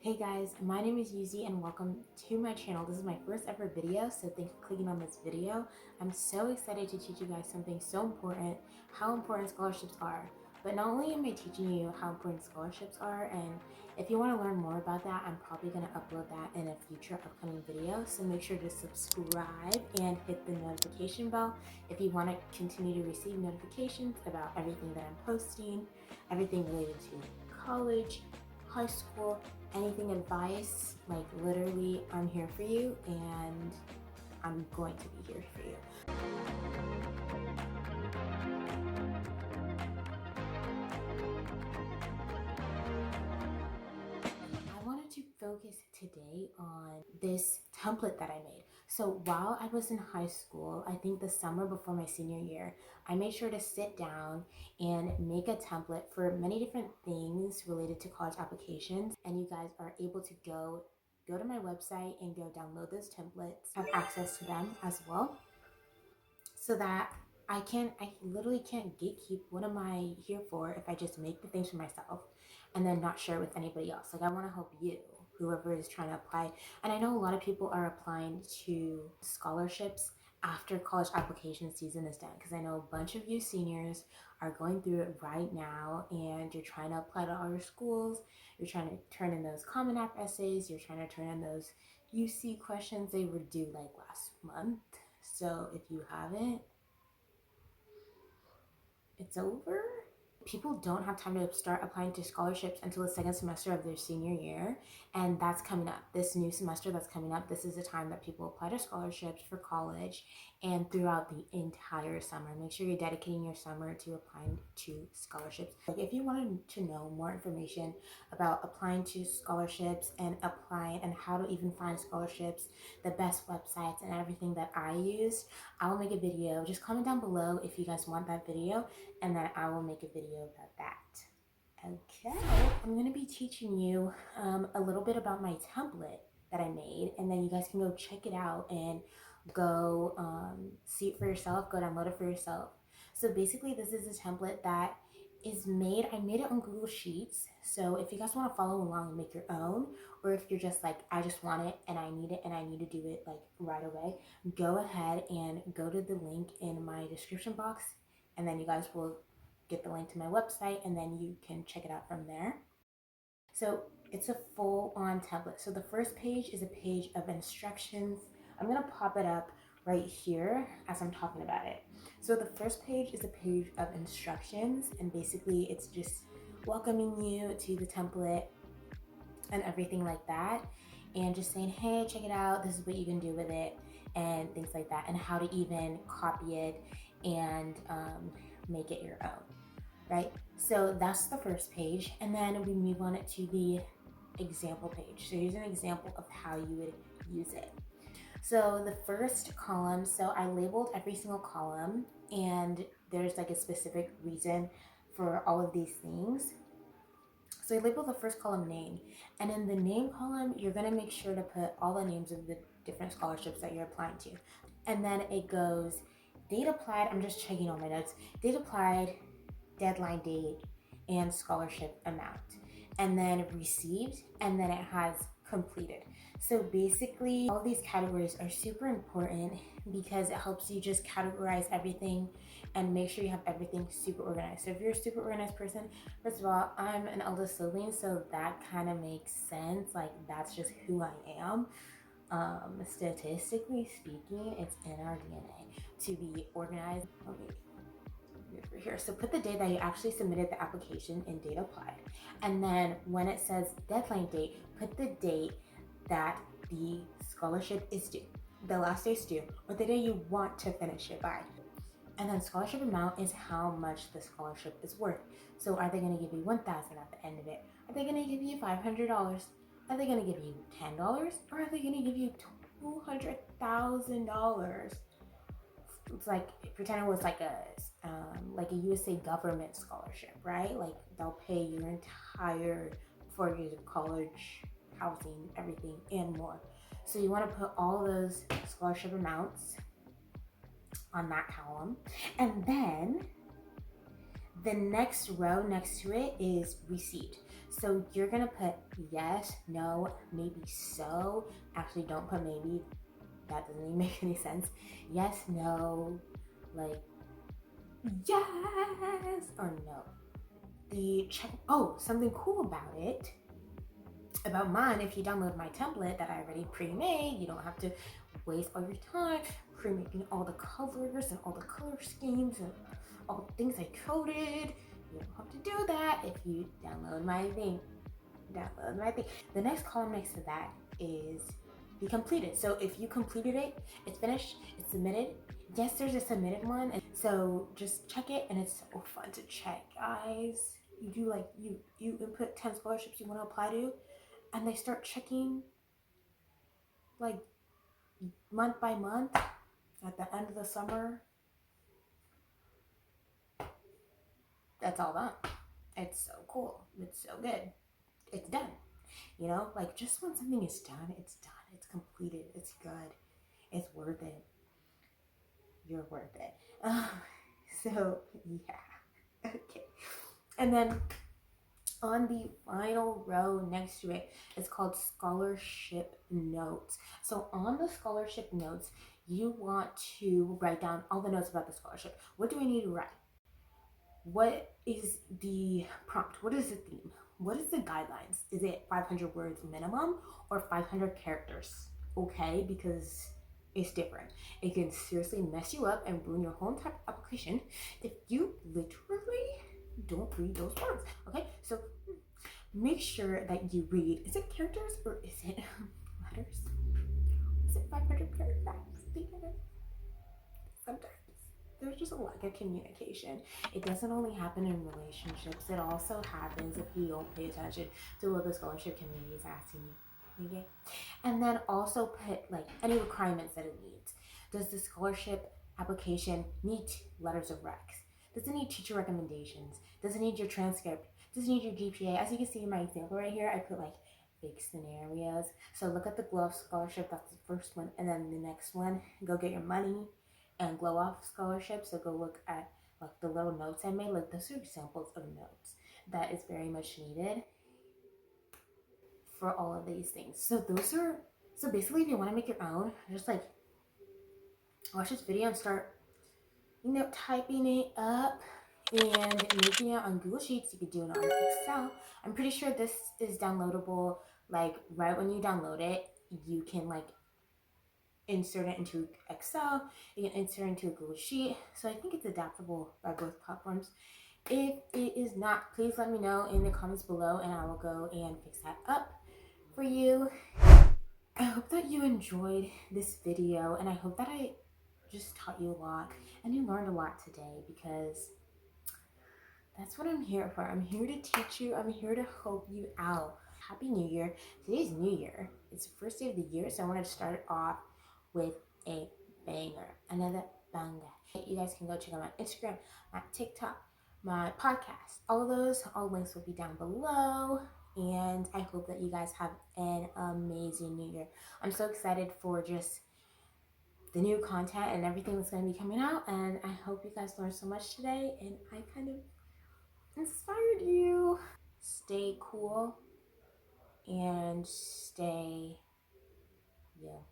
Hey guys, my name is Yuzi and welcome to my channel. This is my first ever video, so thanks for clicking on this video. I'm so excited to teach you guys something so important, how important scholarships are. But not only am I teaching you how important scholarships are, and if you want to learn more about that, I'm probably going to upload that in a future upcoming video. So make sure to subscribe and hit the notification bell if you want to continue to receive notifications about everything that I'm posting, everything related to college, high school, anything advice. Like literally, I'm here for you and I'm going to be here for you. I wanted to focus today on this template that I made. So while I was in high school, I think the summer before my senior year, I made sure to sit down and make a template for many different things related to college applications. And you guys are able to go to my website and go download those templates, have access to them as well, so that I literally can't gatekeep. What am I here for if I just make the things for myself and then not share with anybody else? Like, I want to help you, whoever is trying to apply. And I know a lot of people are applying to scholarships after college application season is done, because I know a bunch of you seniors are going through it right now and you're trying to apply to all your schools. You're trying to turn in those Common App essays. You're trying to turn in those UC questions. They were due like last month. So if you haven't, it's over. People don't have time to start applying to scholarships until the second semester of their senior year, and that's coming up. This new semester that's coming up, this is the time that people apply to scholarships for college and throughout the entire summer. Make sure you're dedicating your summer to applying to scholarships. Like, if you wanted to know more information about applying to scholarships and applying and how to even find scholarships, the best websites and everything that I used, I will make a video. Just comment down below if you guys want that video, and then I will make a video about that. Okay, I'm going to be teaching you a little bit about my template that I made, and then you guys can go check it out and go see it for yourself, go download it for yourself. So basically, this is a template that is made, I made it on Google Sheets. So if you guys want to follow along and make your own, or if you're just like, I just want it and I need it and I need to do it like right away, go ahead and go to the link in my description box, and then you guys will get the link to my website and then you can check it out from there. So it's a full-on template. So the first page is a page of instructions. I'm going to pop it up right here as I'm talking about it. So the first page is a page of instructions, and basically it's just welcoming you to the template and everything like that, and just saying, hey, check it out, this is what you can do with it, and things like that, and how to even copy it and make it your own, right? So that's the first page, and then we move on it to the example page. So here's an example of how you would use it. So the first column, so I labeled every single column, and there's like a specific reason for all of these things. So I labeled the first column name, and in the name column, you're gonna make sure to put all the names of the different scholarships that you're applying to. And then it goes date applied, I'm just checking all my notes, date applied, deadline date, and scholarship amount. And then received, and then it has completed. So basically, all these categories are super important because it helps you just categorize everything and make sure you have everything super organized. So if you're a super organized person, first of all, I'm an eldest sibling, so that kind of makes sense. Like, that's just who I am. Statistically speaking, it's in our DNA to be organized. Over here. So put the day that you actually submitted the application in date applied. And then when it says deadline date, put the date that the scholarship is due, the last day is due, or the day you want to finish it by. And then scholarship amount is how much the scholarship is worth. So are they going to give you $1,000 at the end of it? Are they going to give you $500? Are they going to give you $10? Or are they going to give you $200,000? It's like, pretend it was like a USA government scholarship, right? Like, they'll pay your entire 4 years of college, housing, everything, and more. So you want to put all those scholarship amounts on that column. And then the next row next to it is received. So you're gonna put yes, no, maybe so. Actually, don't put maybe. That doesn't even make any sense. Yes, no, like yes or no. The check. Oh, something cool about it. About mine, if you download my template that I already pre-made, you don't have to waste all your time pre-making all the colors and all the color schemes and all the things I coded. You don't have to do that if you download my thing. The next column next to that is the completed. So if you completed it, it's finished, it's submitted. Yes, there's a submitted one. And so just check it, and it's so fun to check, guys. You do like you input 10 scholarships you want to apply to, and they start checking like month by month at the end of the summer. That's all done. It's so cool. It's so good. It's done. You know, like just when something is done, it's done. It's completed. It's good. It's worth it. You're worth it. So yeah. Okay. And then on the final row next to it, it's called scholarship notes. So on the scholarship notes, you want to write down all the notes about the scholarship. What do I need to write? What is the prompt? What is the theme? What is the guidelines? Is it 500 words minimum or 500 characters? Okay, because it's different. It can seriously mess you up and ruin your whole entire application if you literally don't read those words. Okay, so make sure that you read. Is it characters or is it letters? Is it 500 paragraphs? Sometimes there's just a lack of communication. It doesn't only happen in relationships, it also happens if you don't pay attention to what the scholarship committee is asking you. Okay? And then also put like any requirements that it needs. Does the scholarship application meet letters of recs? Does it need teacher recommendations? Does it need your transcript? Does it need your GPA? As you can see in my example right here, I put like big scenarios. So look at the Glow scholarship, that's the first one, and then the next one, go get your money and Glow Off scholarship. So go look at like the little notes I made. Like those are examples of notes that is very much needed for all of these things. So basically if you want to make your own, just like watch this video and start, typing it up and making it on Google Sheets. You could do it on Excel. I'm pretty sure this is downloadable. Like right when you download it, you can like insert it into Excel, you can insert it into a Google Sheet. So I think it's adaptable by both platforms. If it is not, please let me know in the comments below and I will go and fix that up for you. I hope that you enjoyed this video, and I hope that I just taught you a lot and you learned a lot today, because that's what I'm here for. I'm here to teach you. I'm here to help you out. Happy New Year. Today's New Year. It's the first day of the year, so I wanted to start it off with a banger. Another banger. You guys can go check out my Instagram, my TikTok, my podcast. All of those, all links will be down below. And I hope that you guys have an amazing New Year. I'm so excited for just the new content and everything that's going to be coming out. And I hope you guys learned so much today. And I kind of inspired you. Stay cool and stay, yeah.